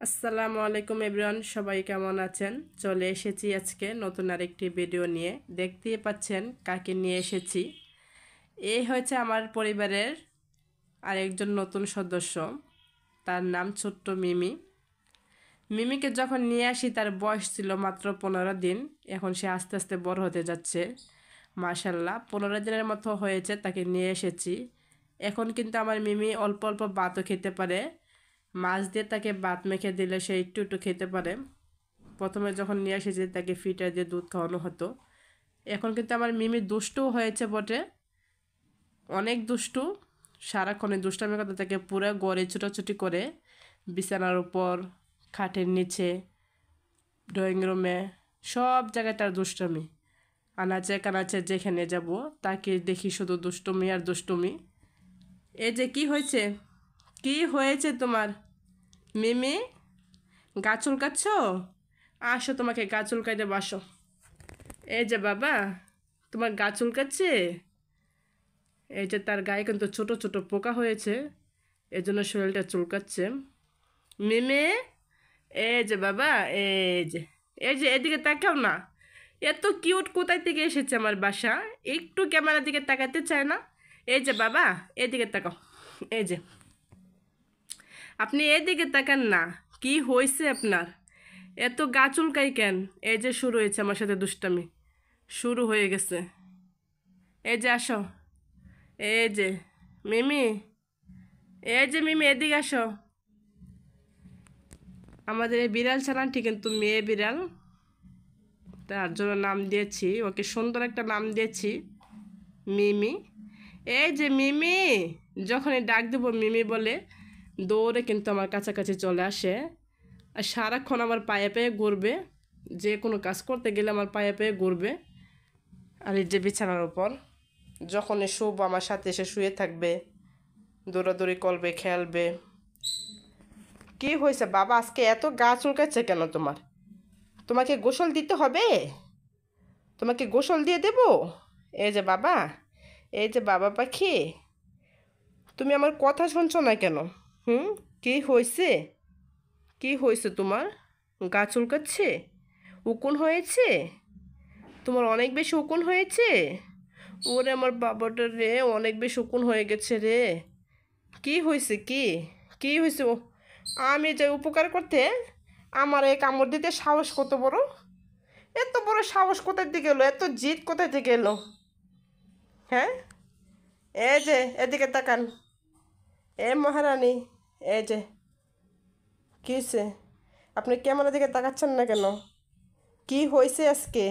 আসসালামু আলাইকুম এভরিওয়ান, সবাই কেমন আছেন? চলে এসেছি আজকে নতুন আরেকটি ভিডিও নিয়ে। দেখতেই পাচ্ছেন কাকে নিয়ে এসেছি। এই হচ্ছে আমার পরিবারের আরেকজন নতুন সদস্য। তার নাম ছোট্ট মিমি। মিমিকে যখন নিয়ে আসি তার বয়স ছিল মাত্র 15 দিন। এখন সে আস্তে আস্তে বড় হতে যাচ্ছে। মাশাল্লাহ, 15 দিনের মতো হয়েছে তাকে নিয়ে এসেছি। এখন কিন্তু আমার মিমি অল্প অল্প ভাতও খেতে পারে। মাছ দিয়ে তাকে ভাত মেখে দিলে সে একটু একটু খেতে পারে। প্রথমে যখন নিয়ে এসেছি তাকে ফিটার দিয়ে দুধ খাওয়ানো হতো। এখন কিন্তু আমার মিমি দুষ্টু হয়েছে বটে, অনেক দুষ্টু। সারাক্ষণে দুষ্টামি করতে তাকে পুরো গড়ে ছুটাছুটি করে, বিছানার উপর, খাটের নিচে, ড্রয়িং রুমে, সব জায়গায় তার দুষ্টুমি। আনাচে কানাচে যেখানে যাব তাকে দেখি শুধু দুষ্টুমি আর দুষ্টুমি। এই যে কি হয়েছে, কি হয়েছে তোমার মিমি? গা চুলকাচ্ছ? আসো, তোমাকে গা চুলকাই দেবো, আসো। এই যে বাবা, তোমার গা চুলকাচ্ছে। এই যে তার গায়ে কিন্তু ছোট ছোট পোকা হয়েছে, এজন্য শরীরটা চুলকাচ্ছে। মিমি, এই যে বাবা, এই যে, এই যে এদিকে তাকাও না। এত কিউট কোথায় থেকে এসেছে আমার বাসা, একটু ক্যামেরার দিকে তাকাতে চায় না। এই যে বাবা, এদিকে তাকাও। এই যে, আপনি এদিকে তাকান না। কি হয়েছে আপনার? এত গা চুলকাই কেন? এই যে শুরু হয়েছে আমার সাথে দুষ্টামি, শুরু হয়ে গেছে। এই যে আসো, এই যে মিমি, এই যে মিমি এদিকে আসো। আমাদের এই বিড়াল ছানাটি কিন্তু মেয়ে বিড়াল, তার জন্য নাম দিয়েছি ওকে, সুন্দর একটা নাম দিয়েছি মিমি। এই যে মিমি, যখনই ডাক দেবো মিমি বলে দৌড়ে কিন্তু আমার কাছাকাছি চলে আসে। আর সারাক্ষণ আমার পায়ে পায়ে ঘুরবে, যে কোনো কাজ করতে গেলে আমার পায়ে পায়ে ঘুরবে। আর এই যে বিছানার উপর যখনই শুব আমার সাথে এসে শুয়ে থাকবে, দৌড়াদৌড়ি করবে, খেলবে। কি হয়েছে বাবা, আজকে এত গা চুলকাচ্ছে কেন তোমার? তোমাকে গোসল দিতে হবে? তোমাকে গোসল দিয়ে দেব? এই যে বাবা, এই যে বাবা পাখি, তুমি আমার কথা শুনছো না কেন? হুম, কি হয়েছে? কি হয়েছে তোমার? গা চুলকাচ্ছে? উকুন হয়েছে? তোমার অনেক বেশি উকুন হয়েছে? ওরে আমার বাবাটা রে, অনেক বেশি উকুন হয়ে গেছে রে। কি হয়েছে, কি কি হয়েছে? ও, আমি যে উপকার করতে, আমার এই কামড় দিতে সাহস কত বড়! এত বড় সাহস কোথায় থেকে এলো? এত জিদ কোথায় থেকে এলো? হ্যাঁ, এই যে এদিকে তাকান। এ মহারানী, এই যে, কি হয়েছে? আপনি ক্যামেরার দিকে তাকাচ্ছেন না কেন? কি হয়েছে আজকে?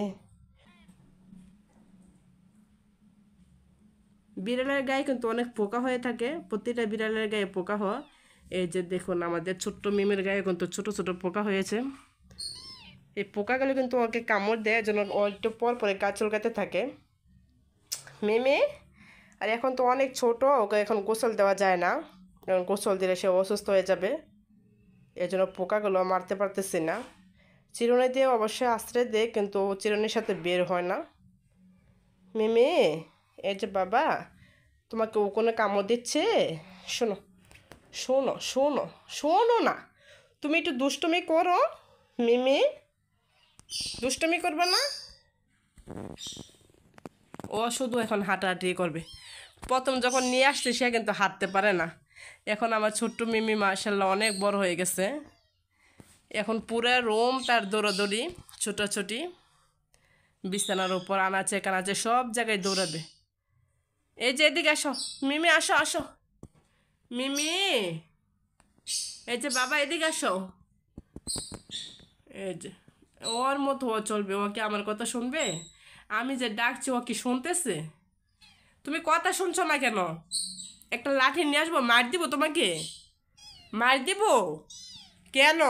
বিড়ালের গায়ে কিন্তু অনেক পোকা হয়ে থাকে, প্রতিটা বিড়ালের গায়ে পোকা হয়। এই যে দেখুন, আমাদের ছোট্ট মিমের গায়ে কিন্তু ছোট ছোট পোকা হয়েছে। এই পোকাগুলো কিন্তু ওকে কামড় দেয়, যেন ও একটু পর পরে গা চুলকাতে থাকে। মিমি, আর এখন তো অনেক ছোট, ওকে এখন গোসল দেওয়া যায় না, কারণ গোসল দিলে সে অসুস্থ হয়ে যাবে। এই জন্য পোকাগুলো মারতে পারতেছি না। চিরুনি দিয়ে অবশ্যই আশ্রয় দেয়, কিন্তু চিরুনির সাথে বের হয় না। মিমি, এই যে বাবা, তোমাকে ও কোনো কামড় দিচ্ছে? শোনো, শোনো, শোনো, শোনো না। তুমি একটু দুষ্টুমি করো মিমি, দুষ্টুমি করবে না। ও শুধু এখন হাঁটাহাঁটি করবে। প্রথম যখন নিয়ে আসছে সে কিন্তু হাঁটতে পারে না। এখন আমার ছোট্ট মিমি মাশাল্লাহ অনেক বড় হয়ে গেছে। এখন পুরো রুম তার দৌড়াদৌড়ি, ছোটাছুটি, বিছানার উপর, আনাচে কানাচে সব জায়গায় দৌড়াবে। এই যে এদিকে আসো মিমি, আসো আসো মিমি, এই যে বাবা এদিকে আসো। এই যে, ওর মতো ও চলবে, ও কি আমার কথা শুনবে? আমি যে ডাকছি ও কি শুনতেছে? তুমি কথা শুনছো না কেন? একটা লাঠি নিয়ে আসবো, মার দিব তোমাকে, মার দিব। কেন?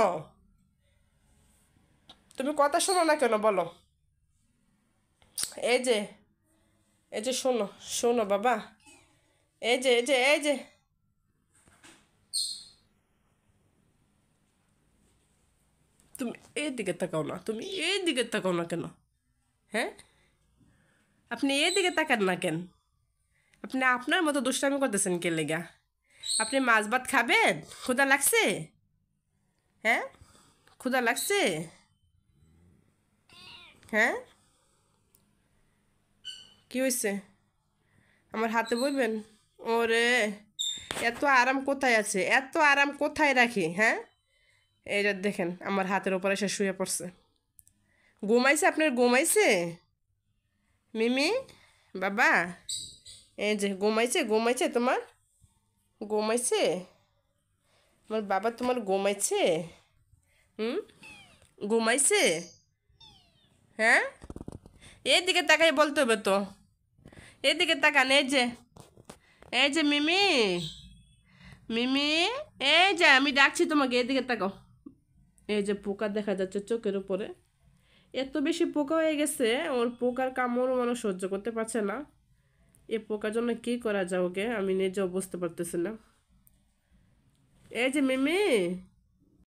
তুমি কথা শোনো না কেন বলো? এই যে, এই যে শোনো, শোনো বাবা, এই যে, এই যে, এই যে, তুমি এই দিকে তাকাও না, তুমি এই দিকে তাকাও না কেন? হ্যাঁ, আপনি এই দিকে তাকান না কেন? আপনি আপনার মতো দুষ্টামি করতেছেন কে লেগা? আপনি মাছ ভাত খাবেন? ক্ষুধা লাগছে? হ্যাঁ, ক্ষুধা লাগছে? হ্যাঁ, কি হয়েছে? আমার হাতে বইবেন? ওরে, এত আরাম কোথায় আছে? এত আরাম কোথায় রাখি? হ্যাঁ, এইটা দেখেন আমার হাতের ওপরে এসে শুয়ে পড়ছে। ঘুমাইছে? আপনার ঘুমাইছে? মিমি, বাবা, এই যে ঘুমাইছে, ঘুমাইছে তোমার? ঘুমাইছে? আমার বাবা তোমার ঘুমাইছে? হুম, ঘুমাইছে? হ্যাঁ, এইদিকে তাকাই বলতে হবে তো। এইদিকে তাকান, এই যে মিমি, মিমি, এই যে আমি ডাকছি তোমাকে, এদিকে তাকাও। এই যে পোকা দেখা যাচ্ছে চোখের উপরে, এত বেশি পোকা হয়ে গেছে, ওর পোকার কামড় মানুষ সহ্য করতে পারছে না। এ পোকার জন্য কি করা যায় ওকে, আমি নিজেও বুঝতে পারতেছি না। এই যে মিমি,